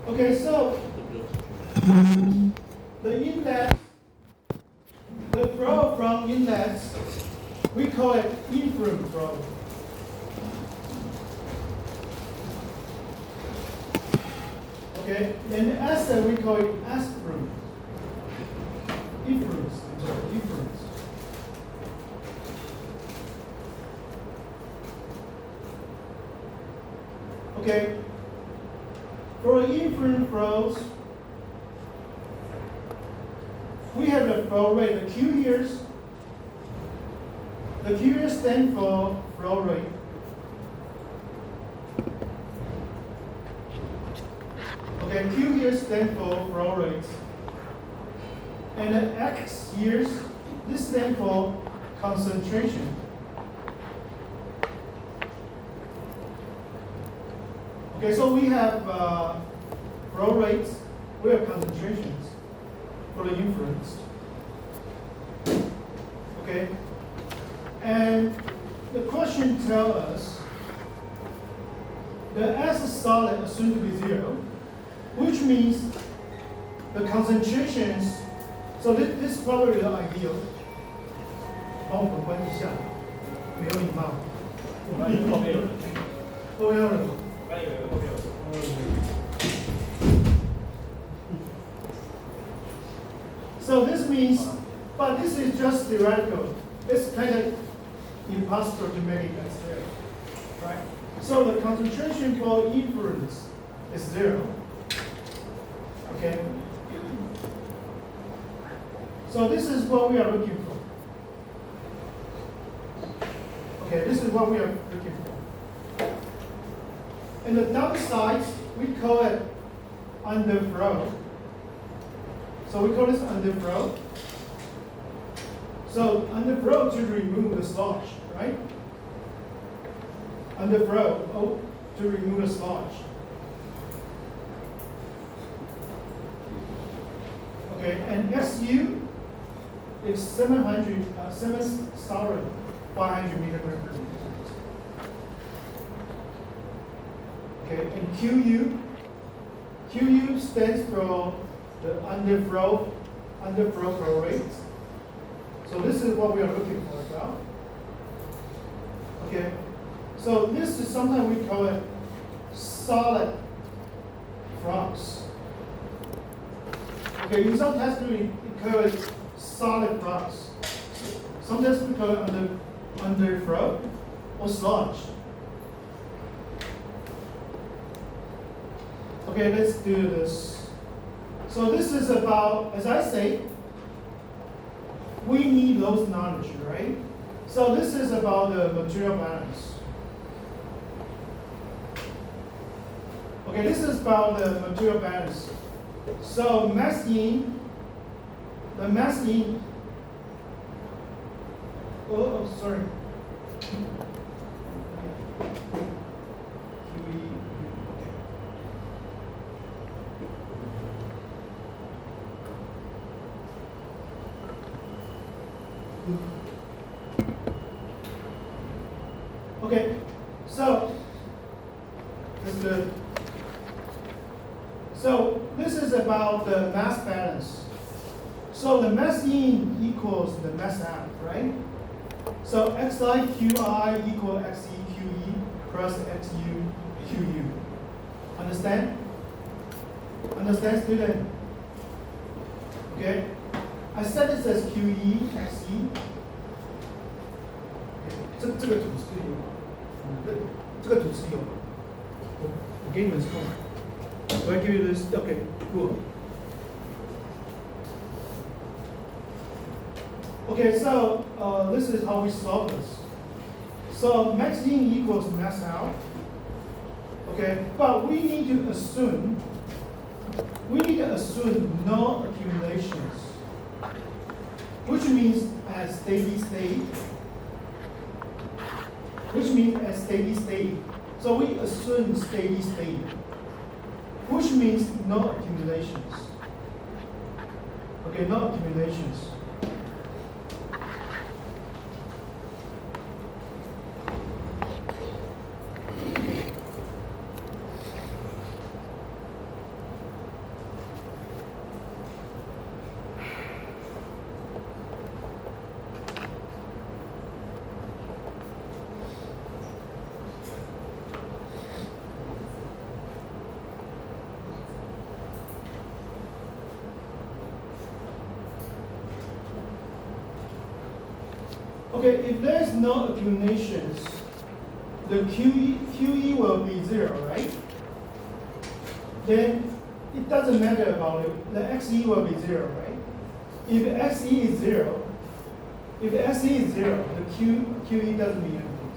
Okay, so the inlet, the flow from inlets, we call it influent flow. Okay, and the acid we call it effluent. Effluence, I'm sorry, effluence. Okay, for influent flows, we have the flow rate, the Q here. The Q here stands for flow rate. Okay, Q here stands for flow rate. And the X here, this stands for concentration. Okay, so we have flow rates, we have concentrations for the influence. Okay, and the question tells us the S solid assumed to be 0, which means the concentrations, so this is probably the ideal. 帮我们关一下，没有礼貌。后面有人。后面有人。我刚以为后面有人。So this means, but this is just theoretical. It's kind of impossible to make it as there, right? So the concentration for influence is 0. Okay. So this is what we are looking for. Okay, this is what we are looking for. And the downside, we call it underflow. So we call this underflow. So underflow to remove the sludge, right? Underflow to remove the sludge. Okay, and SU is 7,500 milligrams per liter. Okay, and QU stands for the underflow flow rate. So this is what we are looking for as well. Okay, so this is sometimes we call it solid flux. Okay, in some tests we call it solid flux. Sometimes we call it underflow or sludge. Okay, let's do this. So this is about, as I say, we need those knowledge, right? So this is about the material balance. Okay, this is about the material balance. So mass in, the mass in, oh sorry. Okay, so that's good. So this is about the mass balance. So the mass in equals the mass out, right? So xi qi equal xe qe plus xu qu. Understand? Understand, student? Okay. I said this as QE, XE. 这个图是有吗？这个图是有吗？我给你们看。Do I give you this? Okay, cool. Okay, so this is how we solve this. So max in equals mass out. Okay, but we need to assume no accumulations, which means as steady state. So we assume steady state, which means no accumulations. Okay, no accumulations. Okay, if there's no accumulations, the QE will be 0, right? Then it doesn't matter about it. The XE will be 0, right? If XE is 0, the QE doesn't mean anything.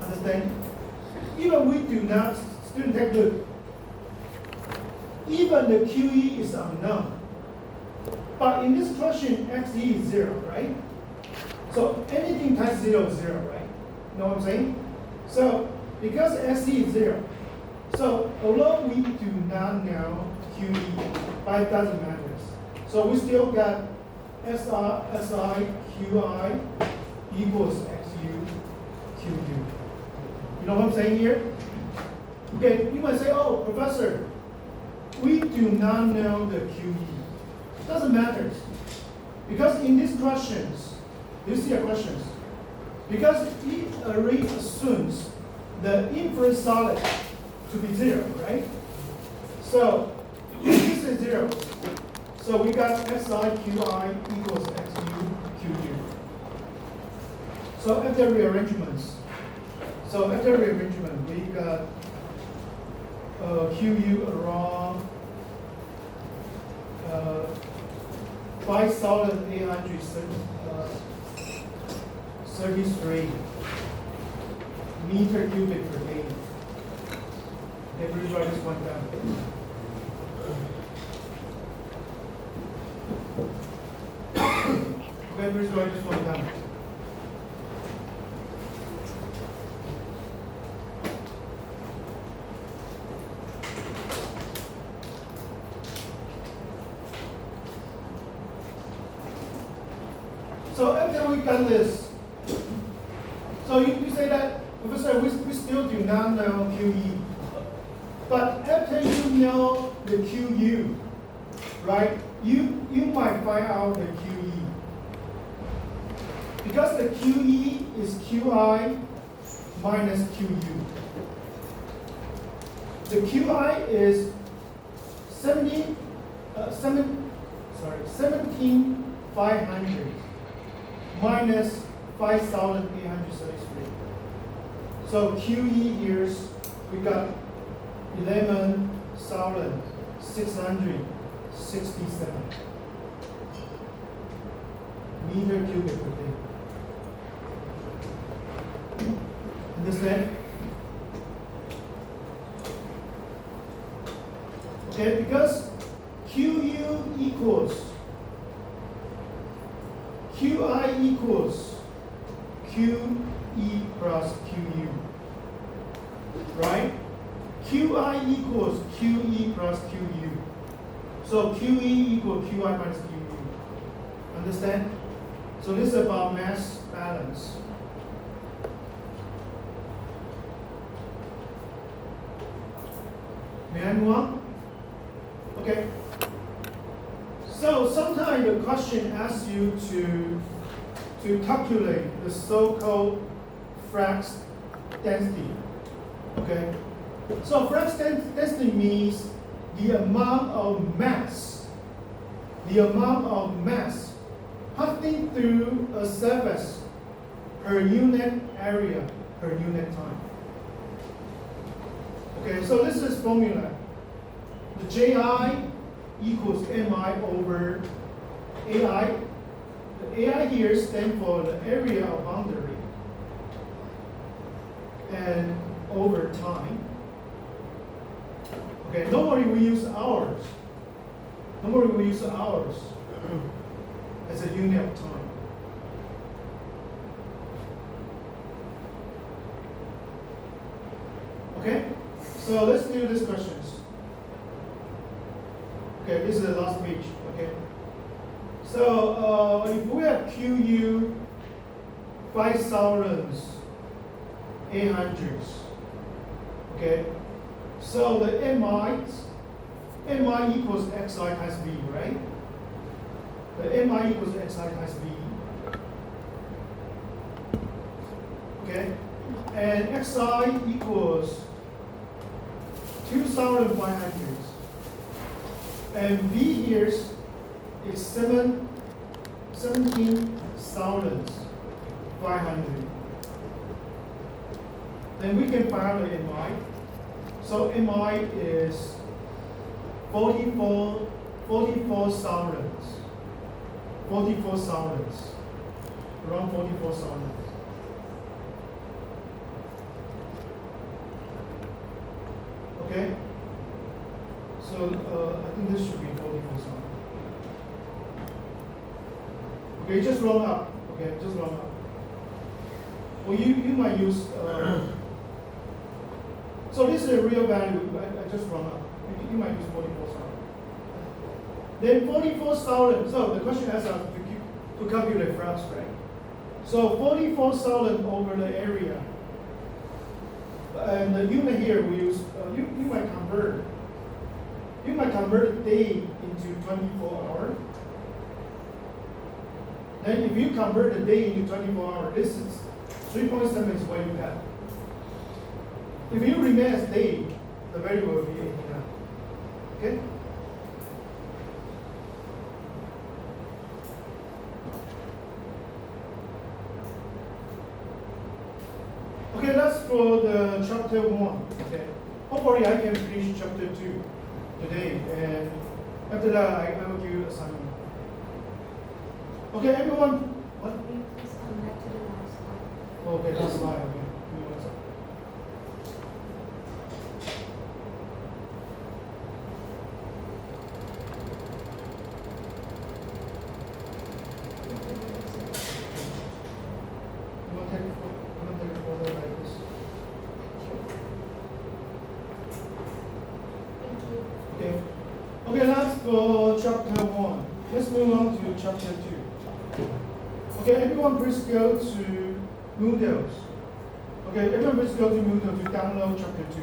Understand? Even we do not, student take a look. Even the QE is unknown. But in this question, XE is 0, right? So anything times 0 is 0, right? You know what I'm saying? So because XE is 0, so although we do not know QE, but it doesn't matter. So we still got SI QI equals XU QU. You know what I'm saying here? Okay, you might say, oh, professor, we do not know the QE. Doesn't matter. Because in these questions, you see the questions, because it already assumes the inference solid to be 0, right? So this is 0. So we got SIQI equals XU QU. So after rearrangements, we got QU around 5,833 meter cubic per day. Okay, please write this one down. Okay, please write this one down. So after we got this, so you say that, Professor, we still do not know QE. But after you know the QU, right, you might find out the QE. Because the QE is QI minus QU. The QI is 17,500 minus 5,833. So QE here, we got 11,667 meter cubic per day. Understand? Okay, because QI equals QE plus QU, right? QI equals QE plus QU. So QE equals QI minus QU. Understand? So this is about mass balance. May I move on? Okay. So sometimes the question asks you to calculate the so-called flux density. Okay. So flux density means the amount of mass passing through a surface per unit area per unit time. Okay, so this is formula. The JI equals MI over AI. The AI here stands for the area of boundary and over time. Okay, normally we use hours. As a unit of time. Okay, so let's do these questions. Okay, this is the last page. Okay, so if we have QU 5,800, okay, so the MI equals XI times V, right? The MI equals XI times V. Okay, and XI equals 2,500. And V here is 17,000 500. Then we can find the MI. So MI is 44 soundings. 44 soundings. Around 44 soundings. Okay? So I think this should be 44 soundings. Okay, just roll up. Okay, just roll up. Well, you might use, so this is a real value, I just run up. You might use 44,000. Then 44,000, so the question asks us to calculate flux, right? So 44,000 over the area. And the unit here we use, you might convert a day into 24 hours. Then if you convert the day into 24 hours, this is 3.7 is what you have. If you remain as day, the value will be 89. Okay? Okay, that's for the chapter 1. Okay. Hopefully I can finish chapter 2 today, and after that I will give you assignment. Okay, everyone. What? Please come back to the last slide. Okay, that's fine. Okay. Give me 1 second. I'm gonna take a photo like this. Thank you. Okay. Okay, that's for chapter 1. Let's move on to chapter 2. Okay, everyone please go to Moodle. Okay, everyone please go to Moodle to download chapter 2.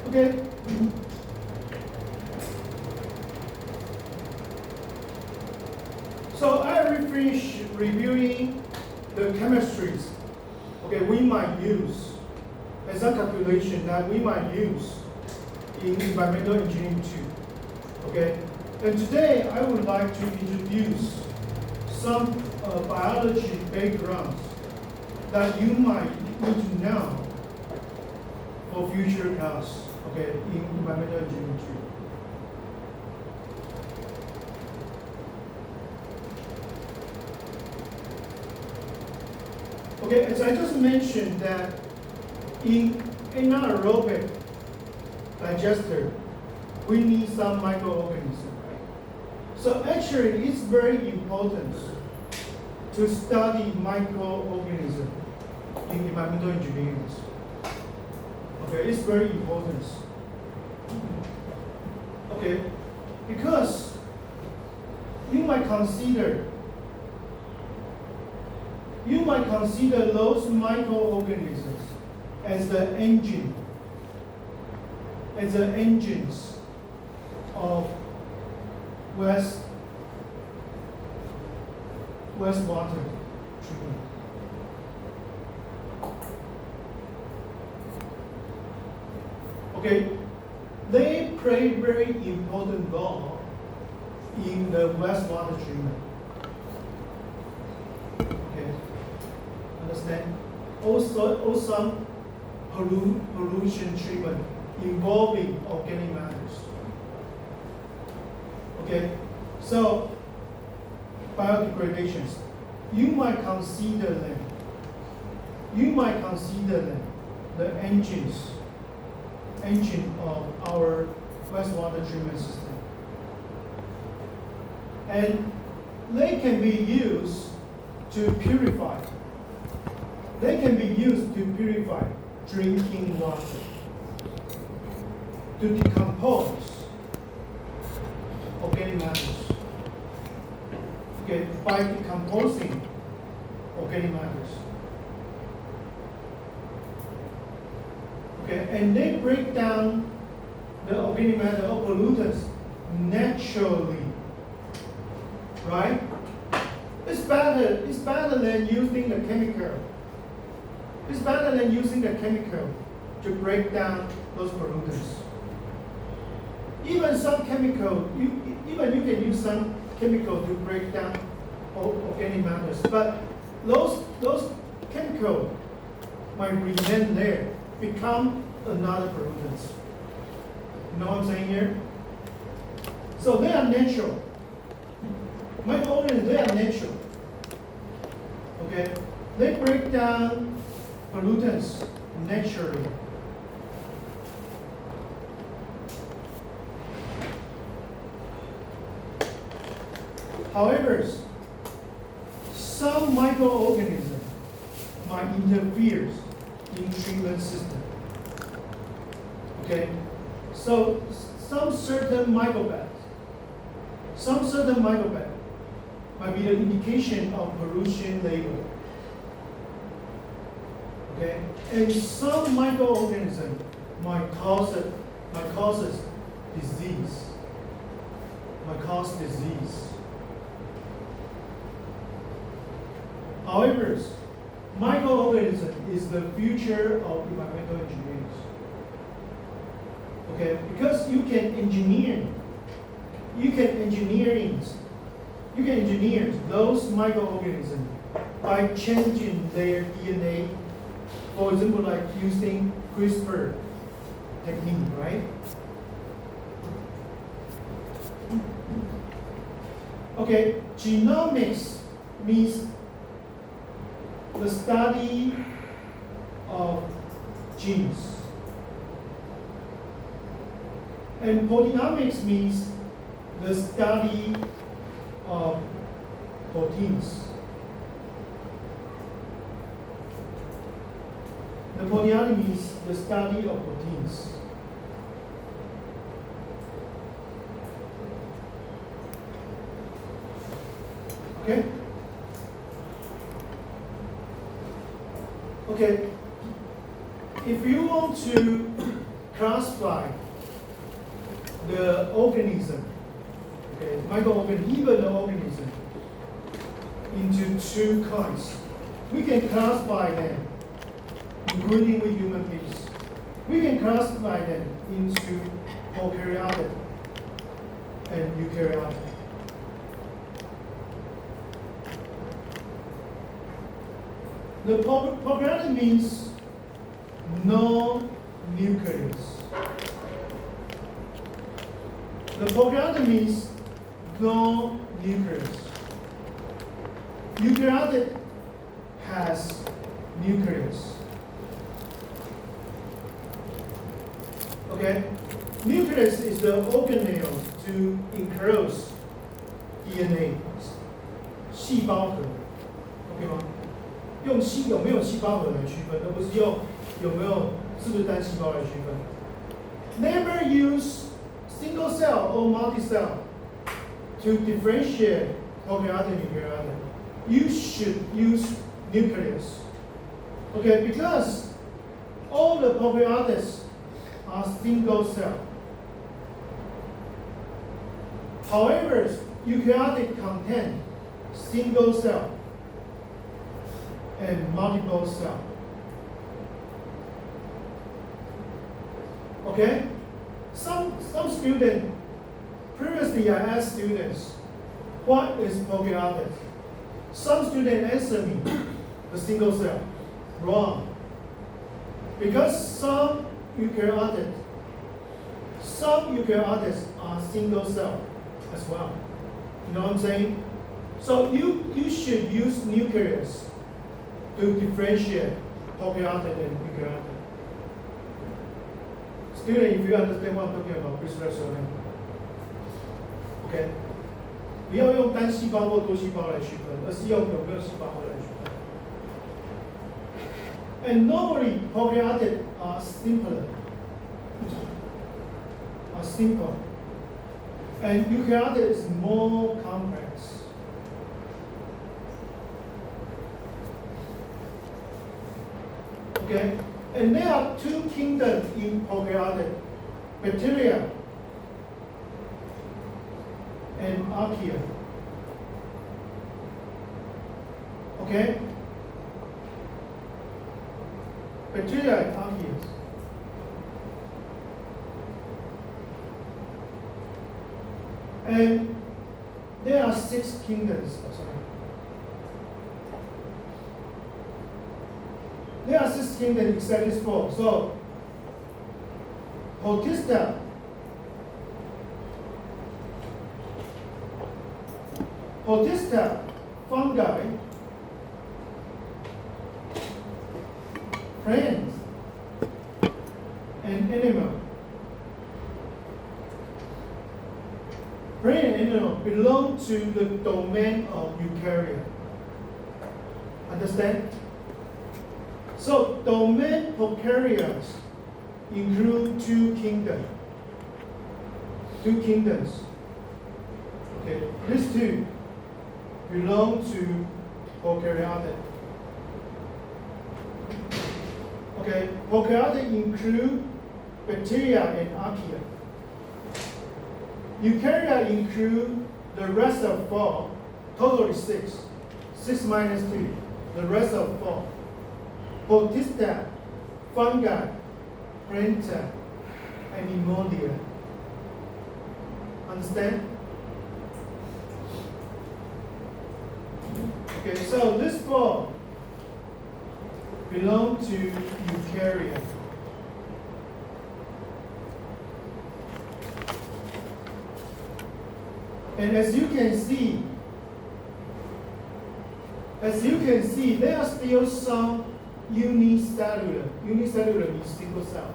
Okay. So I already finished reviewing the chemistries. Okay, we might use as a calculation that we might use in environmental engineering too. Okay, and today I would like to introduce some biology backgrounds that you might need to know for future class. Okay, in environmental engineering too. Okay, as I just mentioned that in anaerobic digester, we need some microorganism, right? So actually, it's very important to study microorganism in environmental engineering. Okay, it's very important. Okay, because you might consider those microorganisms as the engines of wastewater treatment. Okay, they play very important role in the wastewater treatment. Okay, understand? Also some pollution treatment involving organic matters. Okay, so biodegradations, you might consider them the engine of our wastewater treatment system. And they can be used to purify. They can be used to purify drinking water, to decompose organic matters. Okay, by decomposing organic matters. Okay, and they break down the organic matter or pollutants naturally, right? It's better than using the chemical. It's better than using the chemical to break down those pollutants. Even some chemical, even you can use some chemical to break down organic matters, but those chemicals might remain there, become another pollutants. You know what I'm saying here? So they are natural. Microorganisms, they are natural. Okay? They break down pollutants naturally. However, some microorganisms might interfere in treatment system. Okay? So some certain microbes might be the indication of pollution level. Okay? And some microorganisms might cause disease. However, microorganism is the future of environmental engineering. Okay, because you can engineer those microorganisms by changing their DNA. For example, like using CRISPR technique, right? Okay, genomics means the study of genes. And proteomics means the study of proteins. The proteomics means the study of proteins. Okay? Okay. If you want to classify the organism, okay, microorganism, even the organism, into two kinds, we can classify them, including with human beings. We can classify them into prokaryotic and eukaryotic. The prokaryotic means no nucleus. The prokaryotic means no nucleus. Eukaryotic has nucleus. Okay? nucleus is the organelle to enclose DNA， 细胞核 ，OK 吗？用有没有细胞核来区分，而不是用有没有是不是单细胞来区分。Never use single cell or multi-cell to differentiate prokaryotic and eukaryotic. You should use nucleus. Okay, because all the prokaryotes are single cell. However, eukaryotic contain single cell and multiple cell. Okay? Some students, previously I asked students, what is prokaryotic? Some students answer me, the single cell. Wrong. Because some eukaryotes are single cell as well. You know what I'm saying? So you should use nucleus to differentiate prokaryotic and eukaryotic. Student, if you understand what I'm talking about, please raise your hand. Okay? 不要用单细胞或多细胞来区分，而是用有没有细胞核来区分。And normally, prokaryotic are simpler, are simple, and eukaryotic is more complex. Okay, and there are two kingdoms in prokaryotic: bacteria and archaea. Okay? Bacteria and archaea. And there are 6 kingdoms. There are 6 kingdoms except this 4. So, Protista, fungi, plants, and animal. Plant and animal belong to the domain of eukarya. Understand? So, domain prokaryotes include 2 kingdoms. 2 kingdoms. Okay, these 2 belong to prokaryotic. Okay, prokaryotic include bacteria and archaea. Eukarya include the rest of 4, totally 6. 6 minus 2, the rest of 4. Protista, fungi, planta, and Animalia. Understand? Okay, so this 4 belong to eukarya. And as you can see, there are still some unicellular means single cell,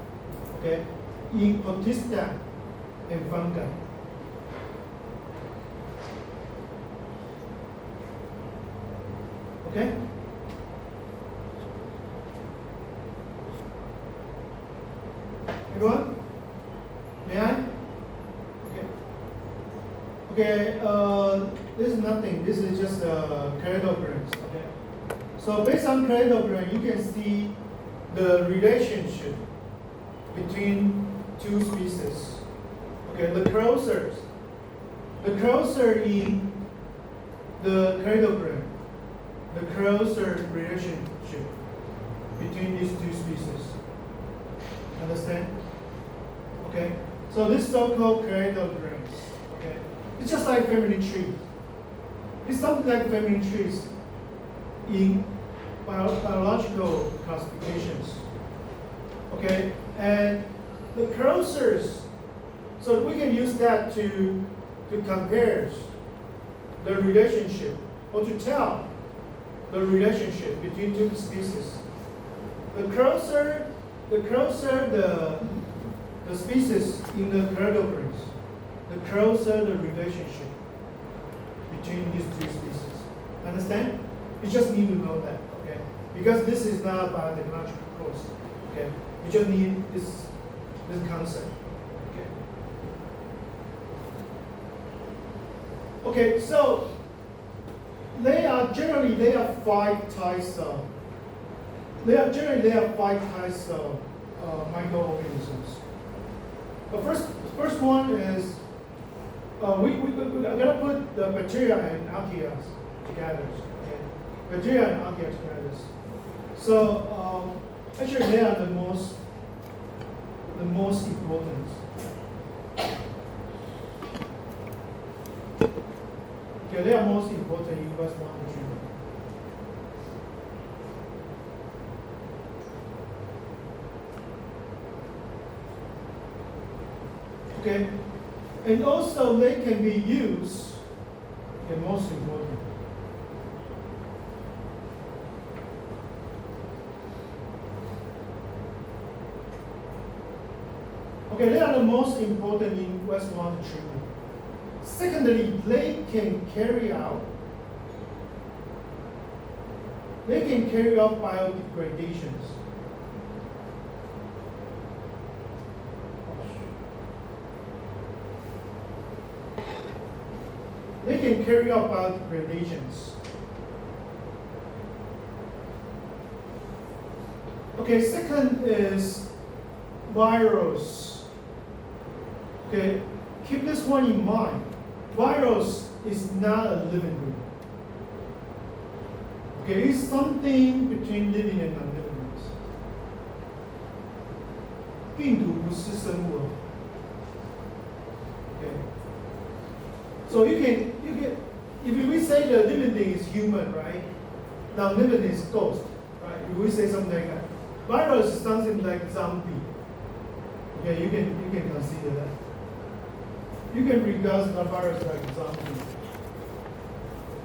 okay, in Protista and fungi. Okay? Everyone? May I? Okay, this is nothing. This is just cladograms. Okay. So based on cladogram, you can see the relationship between 2 species. Okay, the closer in the cladogram, the closer relationship between these 2 species. Understand? Okay. So this so-called cladograms. Okay. It's just like family tree. It's something like family trees in biological classifications. Okay, and the closest, so we can use that to compare the relationship or to tell the relationship between 2 species. The closer the the species in the categories, the closer the relationship between these two species. Understand? You just need to know that, okay? Because this is not a biotechnological course, okay? You just need this concept, okay? Okay, so there are five types of microorganisms. The first one is we're gonna put the bacteria and archaea together. Okay? Bacteria and archaea together. So actually they are the most important. Okay, they are most important in West Mountain treatment. Okay, and also they can be used, the most important. Okay, they are the most important in wastewater treatment. Secondly, they can carry out biodegradations. They can carry out biodegradations. Okay, second is virus. Okay, keep this one in mind. Virus is not a living group. Okay, it's something between living and non-living groups. 病毒不是生物。Okay. So you can if we say the living thing is human, right? Non-living is ghost, right? If we say something like that. Virus is something like zombie. Okay, you can consider that. You can regard the virus like zombie.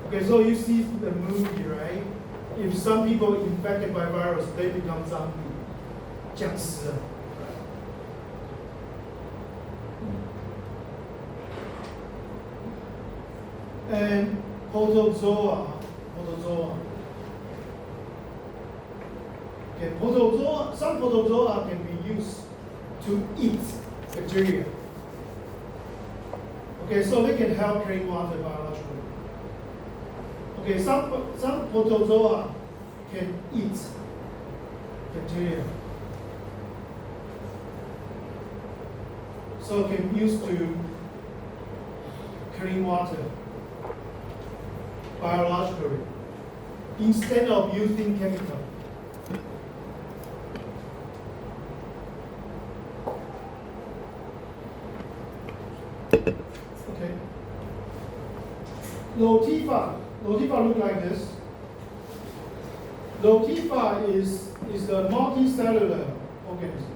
Okay, so you see the movie, right? If some people infected by virus, they become zombie. 僵尸。And protozoa. Okay, some protozoa can be used to eat bacteria. Okay, so they can help clean water biologically. Okay, some protozoa can eat bacteria. So can be used to clean water biologically instead of using chemical. Okay. Lotifa look like this. Lotifa is a multicellular organism.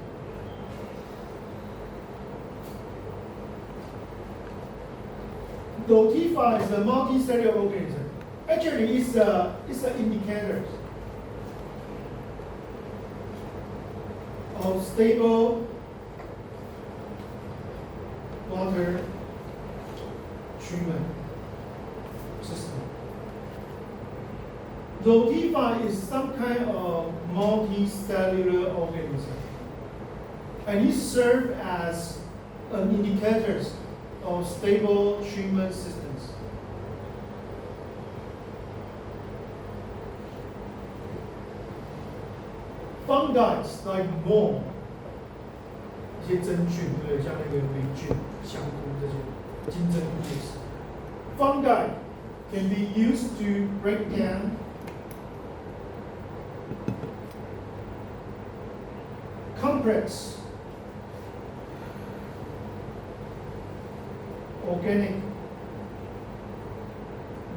Lotifa is a multicellular organism. Actually, it's an indicator of stable water treatment system. Lotifa is some kind of multicellular organism, and it serves as an indicator of stable treatment systems. Fungi like mold, 一些真菌，对不对？像那个霉菌、香菇这些金针菇也是。Fungi can be used to break down complex organic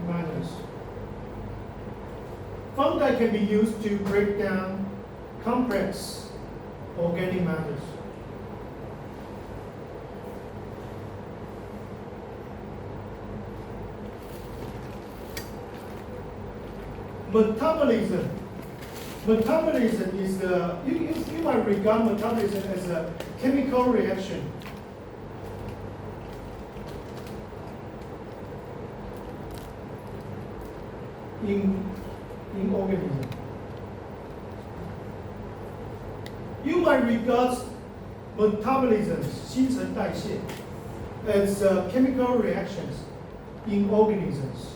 matters. Fungi can be used to break down complex organic matters. Metabolism. Metabolism is you might regard metabolism as a chemical reaction. In organism. You might regard metabolism, 新陈代谢, as chemical reactions in organisms.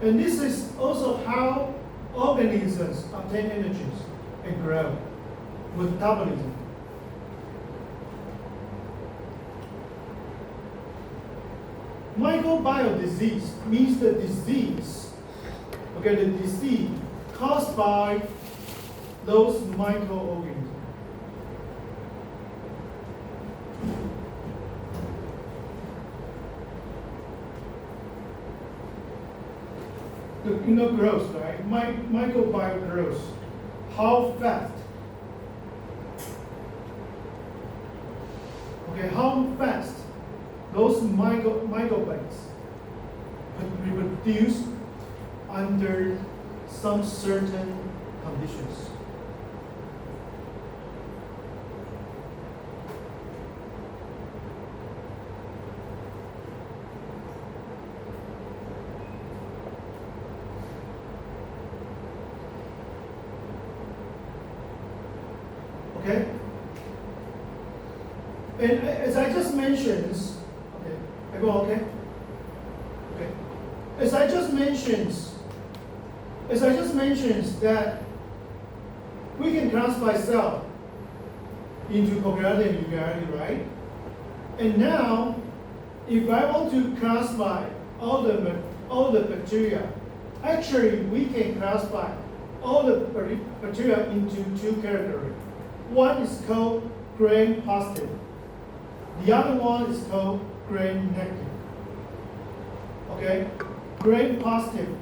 And this is also how organisms obtain energies and grow. Metabolism. Microbial disease means the disease, okay, the disease caused by those microorganisms. Growth, right? Microbial growth. How fast? Okay, how fast those microbes reproduce under some certain conditions. Okay? And as I just mentioned, okay, everyone okay? Okay. As I just mentioned that we can classify cell into prokaryotic and eukaryotic, right? And now, if I want to classify all the bacteria, actually we can classify all the bacteria into two categories. One is called gram positive. The other one is called gram negative. Okay? Gram positive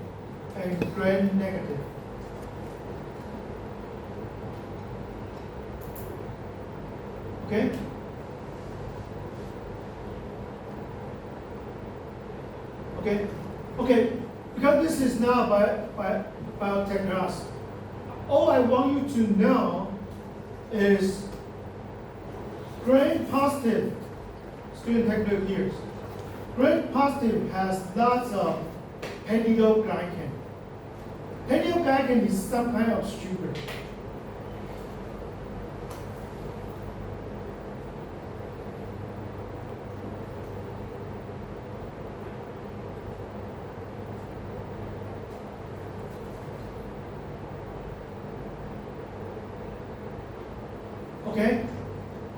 and gram negative. Okay? Okay? Okay, because this is not biotech class, all I want you to know is gram positive, student take note here. Gram positive has lots of peptidoglycan. Peptidoglycan is some kind of sugar. Okay?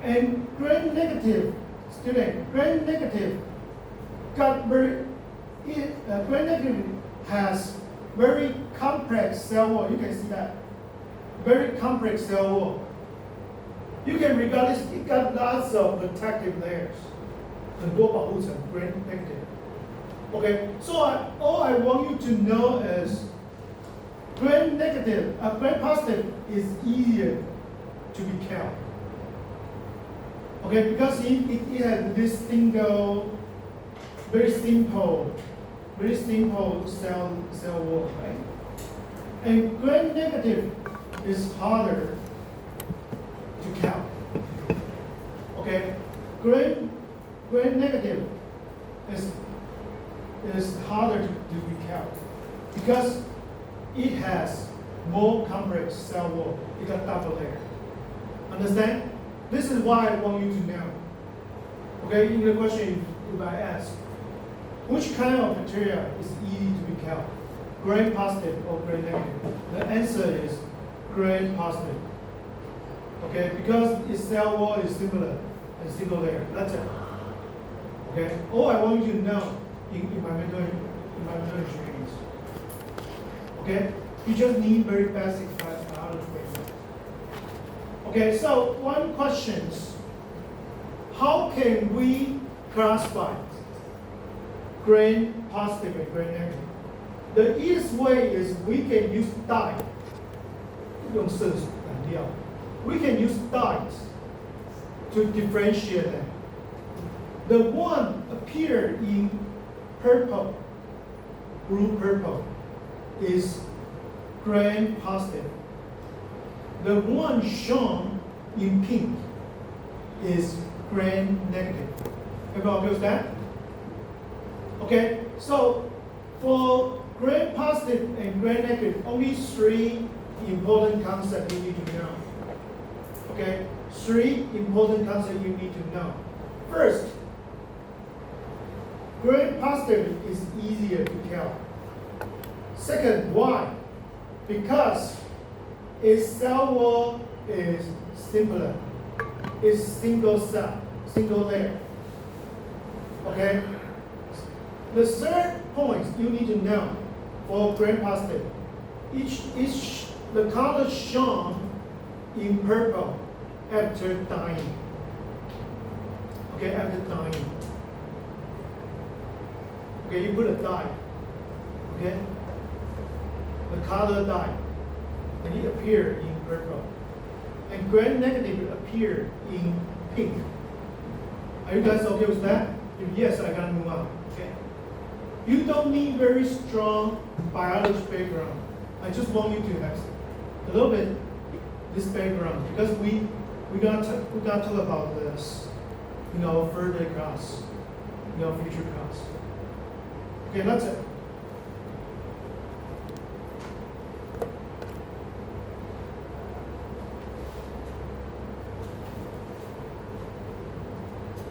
And gram negative, student, gram negative gram negative has very complex cell wall. You can see that. Very complex cell wall. You can regard this, it got lots of protective layers. 很多保护层 gram negative. Okay, so all I want you to know is gram negative, gram positive is easier to be count. Okay, because it has this single, very simple cell wall, right? And gram negative is harder to count. Okay, gram negative is harder to be count because it has more complex cell wall. It got double layer. Understand? This is why I want you to know. Okay, in the question, if I ask, which kind of bacteria is easy to be count? Gram positive or gram negative? The answer is gram positive. Okay, because its cell wall is similar and single layer. That's it. Okay, all I want you to know in my mental experience. Okay, you just need very basic biology. Okay, so one question is, how can we classify gram positive and gram negative? The easiest way is we can use dye. 用色素染料. We can use dyes to differentiate them. The one appeared in purple, blue purple, is gram positive. the one shown in pink is gram-negative. Everyone okay with that? Okay, so for gram-positive and gram-negative, only three important concepts you need to know. Okay, three important concepts you need to know. First, gram-positive is easier to tell. Second, why? Because its cell wall is simpler. It's single cell, single layer. Okay? The third point you need to know for gram-positive, the color shown in purple after dying. Okay, after dying. Okay, you put a dye. Okay? The color dye. And it appeared in purple. And gram-negative appear in pink. Are you guys okay with that? If yes, I gotta move on. Okay. You don't need very strong biology background. I just want you to have a little bit this background because we gotta talk about this, further class, future class. Okay, that's it.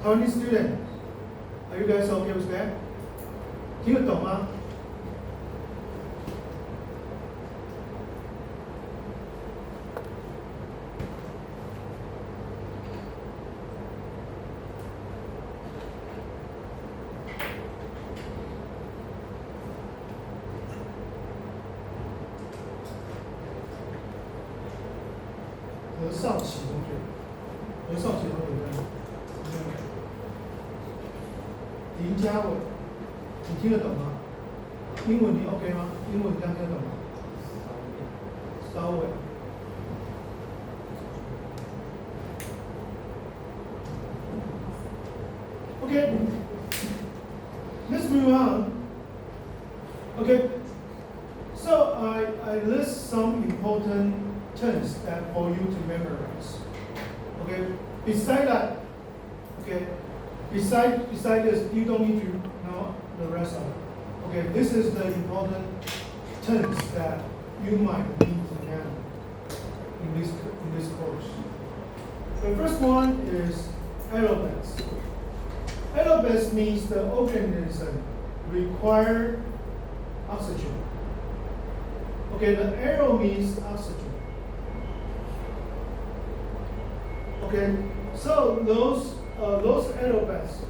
How many students? Are you guys okay with that? 听得懂吗？何少奇同学，何少奇同学在。林家伟，你听得懂吗？英文你 OK 吗？英文你这样听得懂吗？稍微。Okay, let's move on. Okay, so I list some important terms that for you to memorize. Okay, beside that, okay. Beside this, you don't need to know the rest of it. Okay, this is the important terms that you might need to know in this course. The first one is aerobes. Aerobes means the organism require oxygen. Okay, the arrow means oxygen. Okay, so those aerobes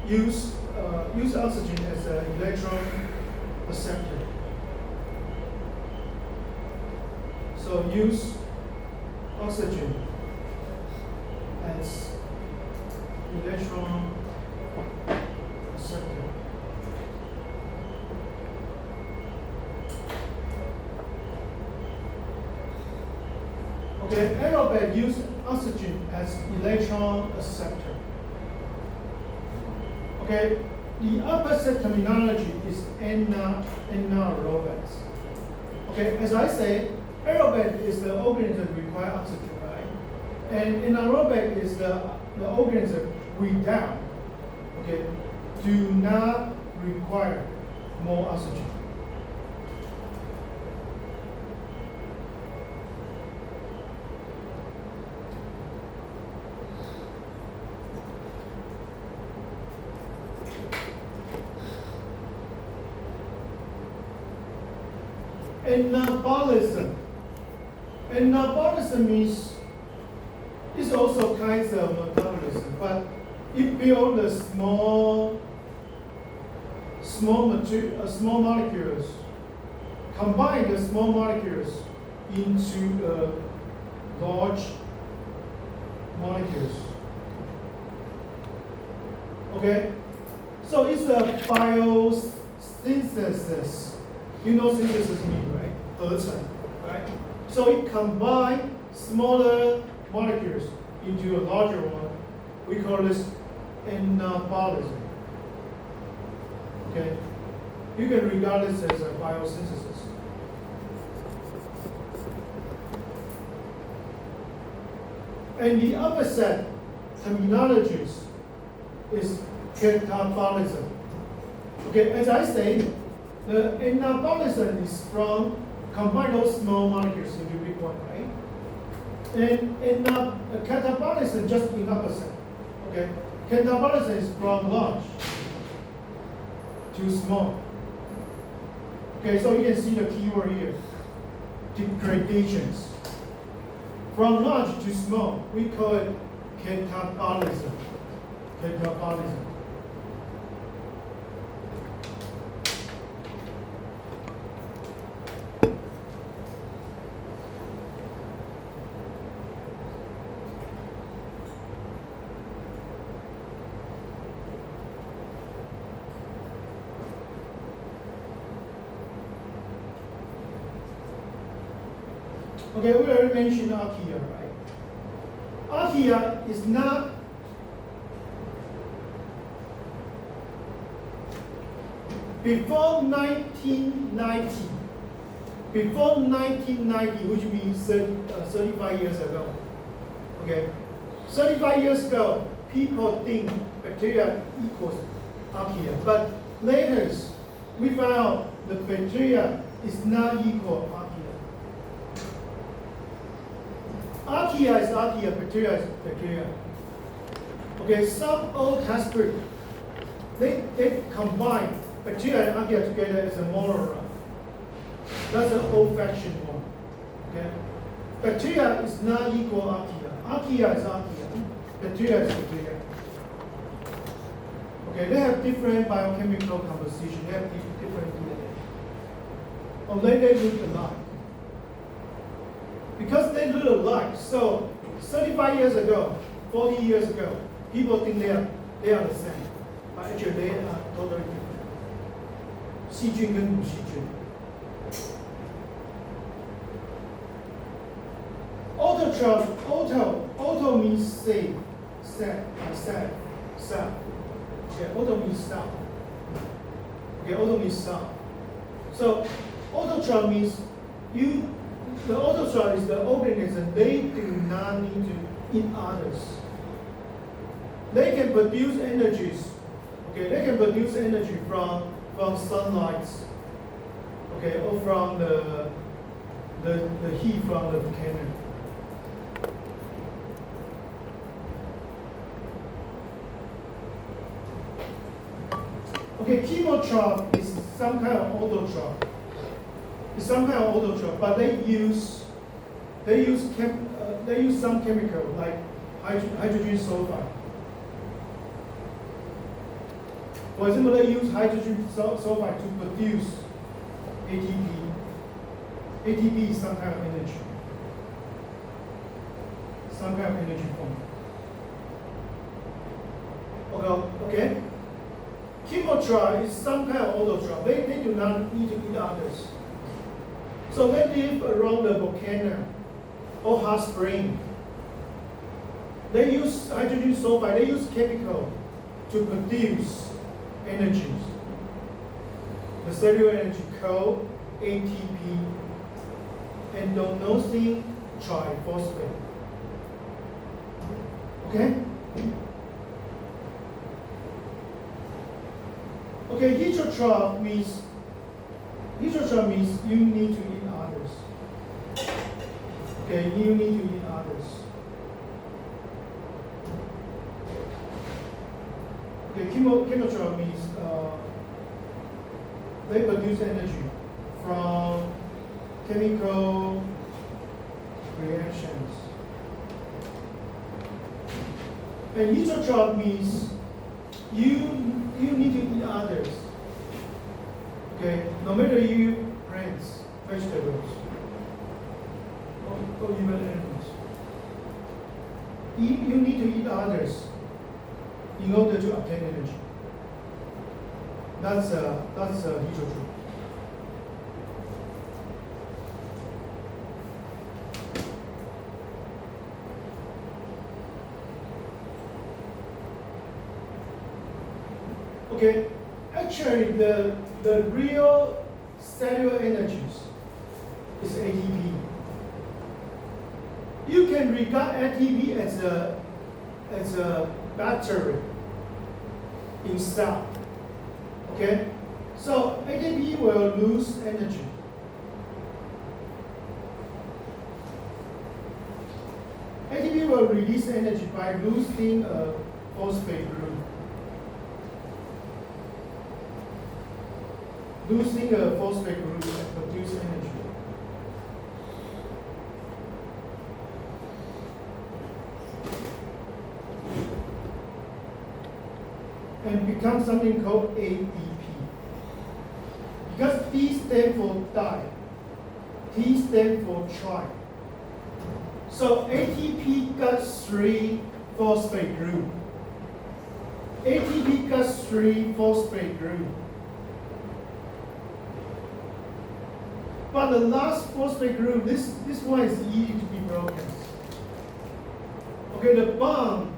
use oxygen as an electron acceptor. So use oxygen as electron acceptor. Okay, aerobe use oxygen as electron acceptor. Okay, the opposite terminology is anaerobes. Okay, as I say, aerobe is the organism require oxygen, right? And anaerobe is the organism without, okay, do not require more oxygen. Anabolism. Anabolism means it's also kinds of metabolism, but it builds the small molecules, combine the small molecules into large molecules. Okay, so it's a biosynthesis. You know synthesis means, right? 合成, right? So it combines smaller molecules into a larger one. We call this anabolism. Okay? You can regard this as a biosynthesis. And the opposite terminologies is catabolism. Okay, as I said, the anabolism is from combine those small molecules into big one, right? And catabolism just the opposite. Okay, catabolism is from large to small. Okay, so you can see the keyword here, degradations. From large to small, we call it catabolism. Catabolism. Okay, we already mentioned archaea, right? Archaea is not before 1990. Before 1990, which means 35 years ago. Okay, 35 years ago, people think bacteria equals archaea, but later we found out the bacteria is not equal archaea. Archaea is archaea, bacteria is bacteria. Okay, some old textbook, they combine bacteria and archaea together as a monomer. That's an old-fashioned one. Okay, bacteria is not equal archaea. Archaea is archaea, bacteria is bacteria. Okay, they have different biochemical composition. They have different DNA. Although they look alike. Because they look alike, so 35 years ago, 40 years ago, people think they are the same, but actually they are totally different. 细菌跟母细菌。Autotroph, auto means save, set. Okay, auto means stop. Okay, auto means stop. So autotroph means the autotroph is the organism, they do not need to eat others. They can produce energies. Okay, they can produce energy from sunlight. Okay, or from the heat from the volcano. Okay, chemotroph is some kind of autotroph. It's some kind of autotroph, but they use some chemical like hydrogen sulfide. For example, they use hydrogen sulfide to produce ATP. ATP is some kind of energy. Some kind of energy form. Okay? Chemotroph is some kind of autotroph. They do not need to eat others. So they live around the volcano or hot spring. They use hydrogen sulfide, they use chemical to produce energies. The cellular energy called ATP, adenosine triphosphate. Okay? Okay, heterotroph means you need to eat others. Okay, you need to eat others. Okay, chemotroph means they produce energy from chemical reactions. And heterotroph means you need to eat others. Okay, no matter you plants, vegetables, or even animals, you need to eat others in order to obtain energy. That's heterotroph. Okay, actually the real cellular energies is ATP. you can regard ATP as a battery in cell. Okay? So ATP will lose energy. ATP will release energy by losing a phosphate group. Losing a phosphate group and produce energy. And become something called ADP. Because D stands for di, T stands for tri. So ATP got 3 phosphate group. ATP got 3 phosphate group. But the last phosphate group, this one is easy to be broken. Okay, the bond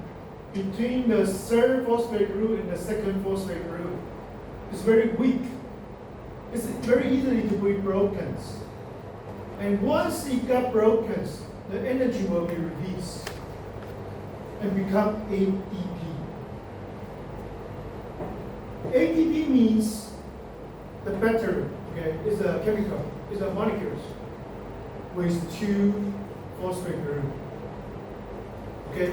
between the third phosphate group and the second phosphate group is very weak. It's very easily to be broken. And once it got broken, the energy will be released and become ADP. ADP means the battery, okay, is a chemical, is a molecules with 2 phosphate group. Okay,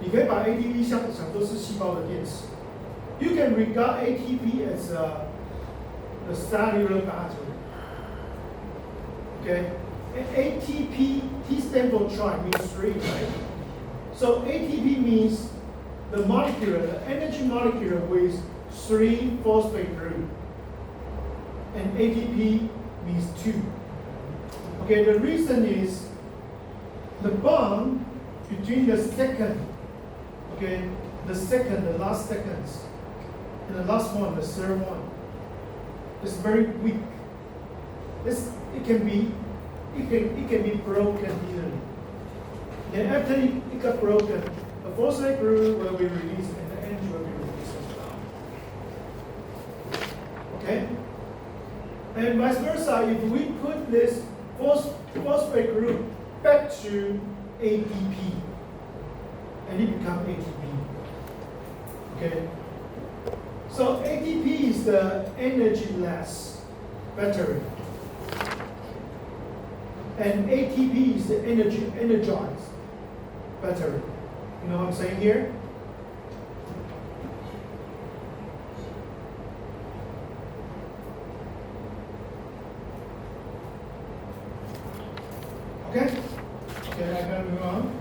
你可以把 ATP 想作是细胞的电池。You can regard ATP as a cellular battery. Okay, ATP, T stands for tri, means 3, right? So ATP means the molecule, the energy molecule with 3 phosphate group. And ATP means 2. Okay, the reason is the bond between the second, okay, the last seconds, and the last one, the third one, is very weak. It can be broken easily. And after it got broken, the phosphate group will be released and the energy will be released as well. Okay? And vice versa, if we put this phosphate group back to ADP, and it becomes ATP. Okay? So ATP is the energy-less battery. And ATP is the energized battery. You know what I'm saying here? Okay? Okay, I gotta move on.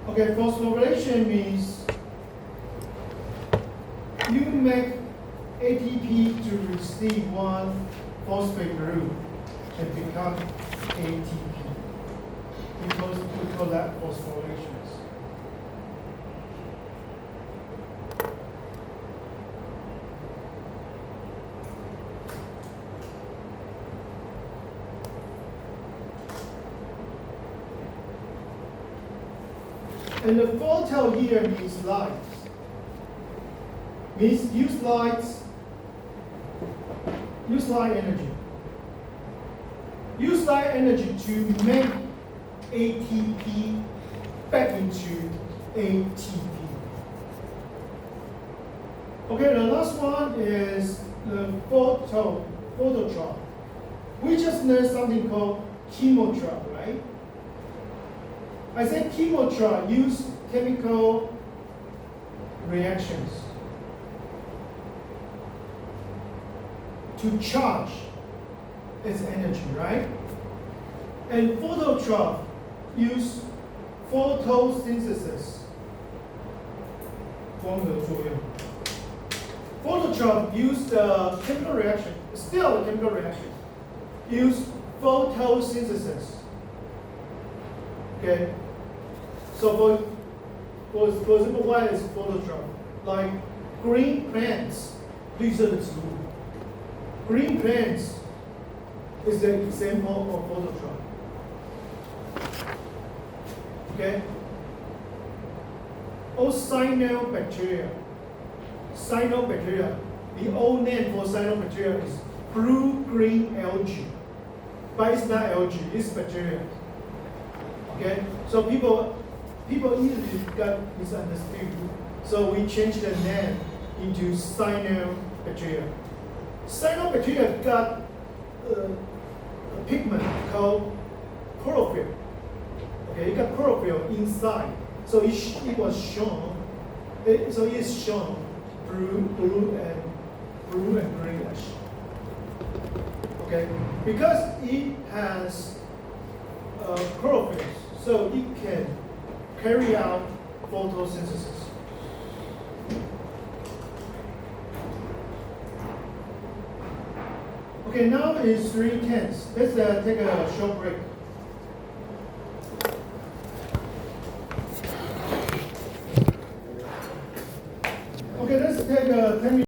Okay, phosphorylation means you make ATP to receive 1 phosphate group and become ATP. We call that phosphorylation. And the photo here means light. Means use light energy. Use light energy to make ATP back into ATP. Okay, the last one is the phototrop. We just learned something called chemotrop, right? I said chemotrop use chemical reactions to charge its energy, right? And phototrop use photosynthesis. 光合作用. Phototrop use the chemical reaction, still a chemical reaction, use photosynthesis. Okay? So for example, what is phototrop? Like green plants, 绿色的植物. Green plants is the example of phototrop. Okay? Or cyanobacteria. Cyanobacteria. The old name for cyanobacteria is blue-green algae. But it's not algae, it's bacteria. Okay, so people easily got misunderstood. So we changed the name into cyanobacteria. Cyanobacteria got a pigment called chlorophyll. Okay, it got chlorophyll inside. So it was shown. So it's shown blue and greenish. Okay, because it has chlorophyll, so it can carry out photosynthesis. Okay, now it's 3:10. Let's take a short break. Okay, let's take a 10-minute